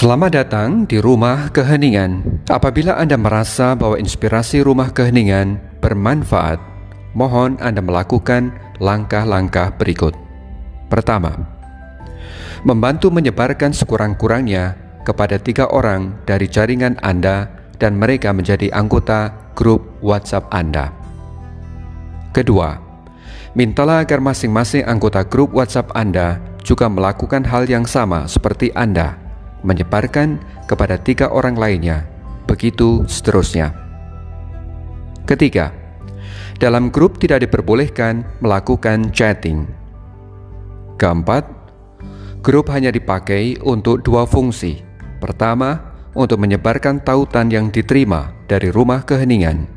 Selamat datang di Rumah Keheningan. Apabila Anda merasa bahwa inspirasi Rumah Keheningan bermanfaat, mohon Anda melakukan langkah-langkah berikut. Pertama, membantu menyebarkan sekurang-kurangnya kepada 3 orang dari jaringan Anda dan mereka menjadi anggota grup WhatsApp Anda. Kedua, mintalah agar masing-masing anggota grup WhatsApp Anda juga melakukan hal yang sama seperti Anda, menyebarkan kepada 3 orang lainnya, begitu seterusnya. Ketiga, dalam grup tidak diperbolehkan melakukan chatting. Keempat, grup hanya dipakai untuk 2 fungsi. Pertama, untuk menyebarkan tautan yang diterima dari Rumah Keheningan.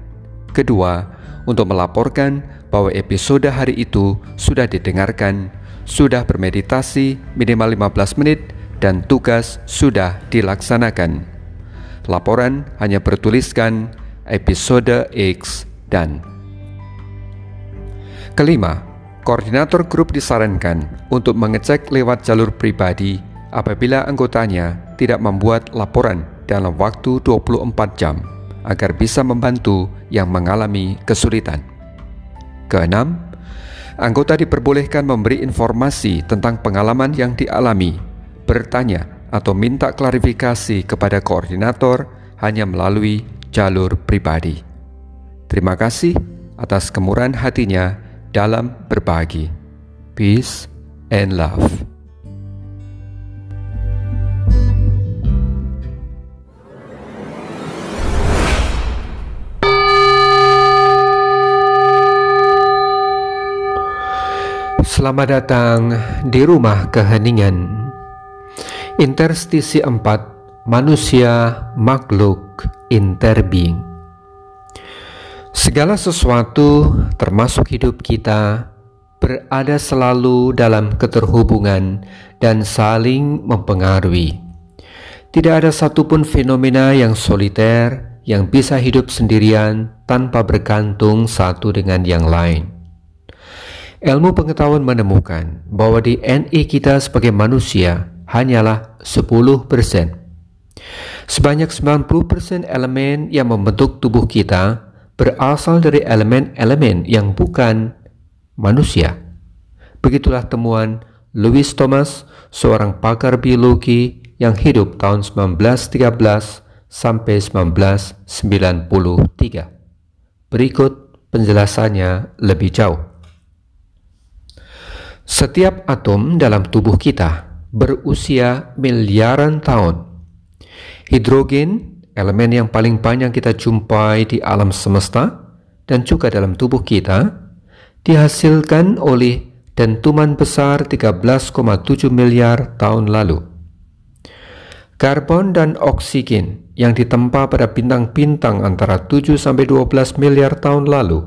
Kedua, untuk melaporkan bahwa episode hari itu sudah didengarkan, sudah bermeditasi minimal 15 menit, dan tugas sudah dilaksanakan. Laporan hanya bertuliskan episode X dan. Kelima, koordinator grup disarankan untuk mengecek lewat jalur pribadi apabila anggotanya tidak membuat laporan dalam waktu 24 jam agar bisa membantu yang mengalami kesulitan. Keenam, anggota diperbolehkan memberi informasi tentang pengalaman yang dialami, bertanya atau minta klarifikasi kepada koordinator hanya melalui jalur pribadi. Terima kasih atas kemurahan hatinya dalam berbagi. Peace and love. Selamat datang di Rumah Keheningan. Interstisi 4, manusia makhluk interbeing. Segala sesuatu termasuk hidup kita berada selalu dalam keterhubungan dan saling mempengaruhi. Tidak ada satupun fenomena yang soliter yang bisa hidup sendirian tanpa bergantung satu dengan yang lain. Ilmu pengetahuan menemukan bahwa DNA kita sebagai manusia hanyalah 10%. Sebanyak 90% elemen yang membentuk tubuh kita berasal dari elemen-elemen yang bukan manusia. Begitulah temuan Lewis Thomas, seorang pakar biologi yang hidup tahun 1913 sampai 1993. Berikut penjelasannya lebih jauh. Setiap atom dalam tubuh kita berusia miliaran tahun. Hidrogen, elemen yang paling banyak kita jumpai di alam semesta dan juga dalam tubuh kita, dihasilkan oleh dentuman besar 13,7 miliar tahun lalu. Karbon dan oksigen yang ditempa pada bintang-bintang antara 7 sampai 12 miliar tahun lalu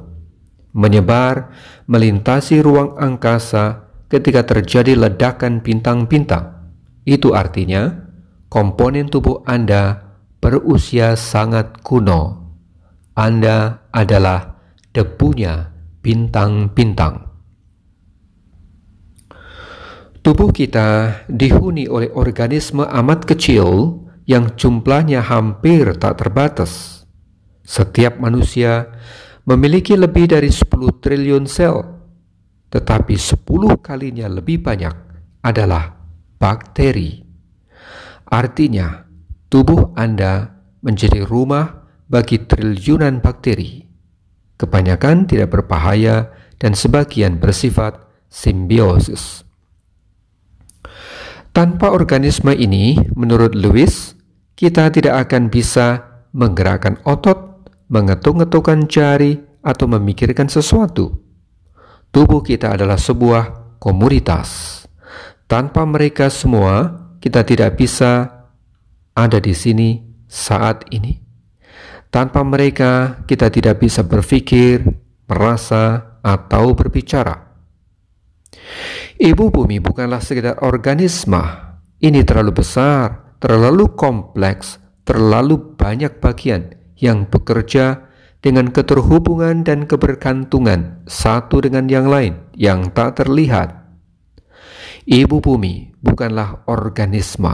menyebar melintasi ruang angkasa ketika terjadi ledakan bintang-bintang. Itu artinya komponen tubuh Anda berusia sangat kuno. Anda adalah debunya bintang-bintang. Tubuh kita dihuni oleh organisme amat kecil yang jumlahnya hampir tak terbatas. Setiap manusia memiliki lebih dari 10 triliun sel. Tetapi 10 kalinya lebih banyak adalah bakteri. Artinya, tubuh Anda menjadi rumah bagi triliunan bakteri. Kebanyakan tidak berbahaya dan sebagian bersifat simbiosis. Tanpa organisme ini, menurut Lewis, kita tidak akan bisa menggerakkan otot, mengetuk-ngetukkan jari, atau memikirkan sesuatu. Tubuh kita adalah sebuah komunitas. Tanpa mereka semua, kita tidak bisa ada di sini saat ini. Tanpa mereka, kita tidak bisa berpikir, merasa, atau berbicara. Ibu bumi bukanlah sekedar organisme. Ini terlalu besar, terlalu kompleks, terlalu banyak bagian yang bekerja dengan keterhubungan dan kebergantungan satu dengan yang lain yang tak terlihat. Ibu bumi bukanlah organisme,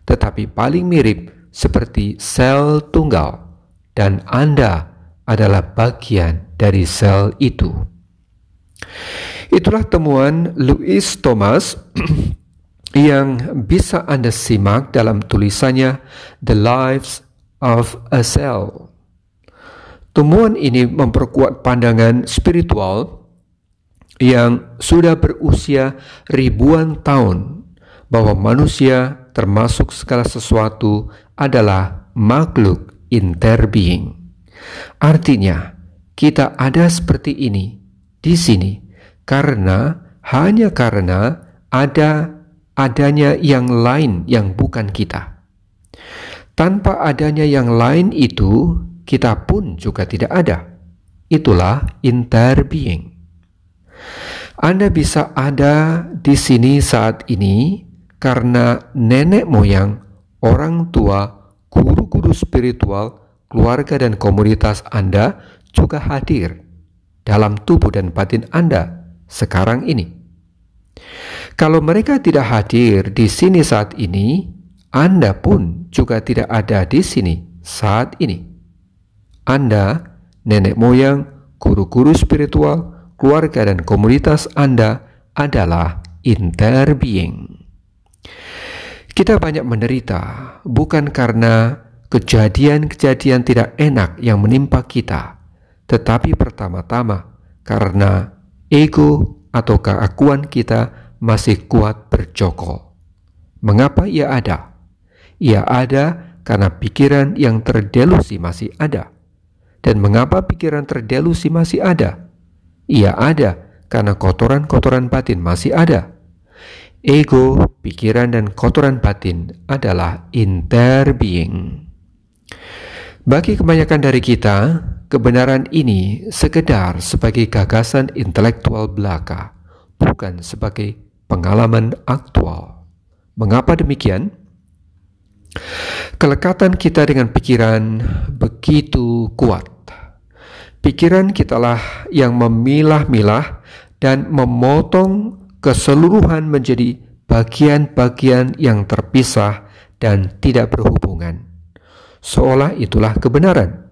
tetapi paling mirip seperti sel tunggal, dan Anda adalah bagian dari sel itu. Itulah temuan Louis Thomas yang bisa Anda simak dalam tulisannya The Lives of a Cell. Temuan ini memperkuat pandangan spiritual yang sudah berusia ribuan tahun bahwa manusia termasuk segala sesuatu adalah makhluk interbeing. Artinya, kita ada seperti ini di sini hanya karena adanya yang lain yang bukan kita. Tanpa adanya yang lain itu, kita pun juga tidak ada. Itulah interbeing. Anda bisa ada di sini saat ini karena nenek moyang, orang tua, guru-guru spiritual, keluarga dan komunitas Anda juga hadir dalam tubuh dan batin Anda sekarang ini. Kalau mereka tidak hadir di sini saat ini, Anda pun juga tidak ada di sini saat ini. Anda, nenek moyang, guru-guru spiritual, keluarga dan komunitas Anda adalah interbeing. Kita banyak menderita bukan karena kejadian-kejadian tidak enak yang menimpa kita, tetapi pertama-tama karena ego atau keakuan kita masih kuat bercokol. Mengapa ia ada? Ia ada karena pikiran yang terdelusi masih ada. Dan mengapa pikiran terdelusi masih ada? Ia ada karena kotoran-kotoran batin masih ada. Ego, pikiran, dan kotoran batin adalah interbeing. Bagi kebanyakan dari kita, kebenaran ini sekedar sebagai gagasan intelektual belaka, bukan sebagai pengalaman aktual. Mengapa demikian? Kelekatan kita dengan pikiran begitu kuat. Pikiran kitalah yang memilah-milah dan memotong keseluruhan menjadi bagian-bagian yang terpisah dan tidak berhubungan. Seolah itulah kebenaran,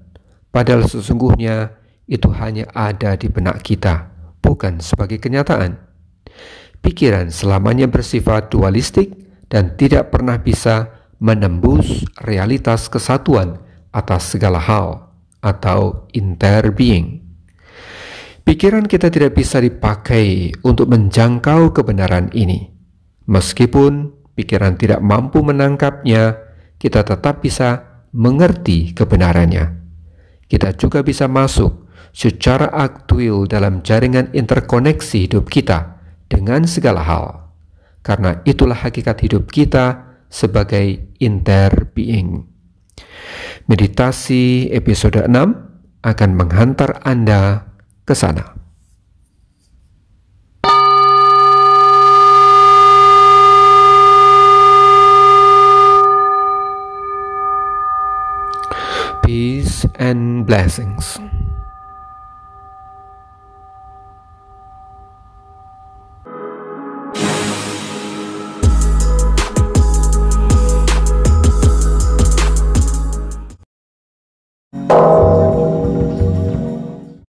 padahal sesungguhnya itu hanya ada di benak kita, bukan sebagai kenyataan. Pikiran selamanya bersifat dualistik dan tidak pernah bisa menembus realitas kesatuan atas segala hal atau interbeing. Pikiran kita tidak bisa dipakai untuk menjangkau kebenaran ini. Meskipun pikiran tidak mampu menangkapnya, kita tetap bisa mengerti kebenarannya. Kita juga bisa masuk secara aktual dalam jaringan interkoneksi hidup kita dengan segala hal. Karena itulah hakikat hidup kita sebagai interbeing. Meditasi episode 6 akan menghantar Anda ke sana. Peace and blessings.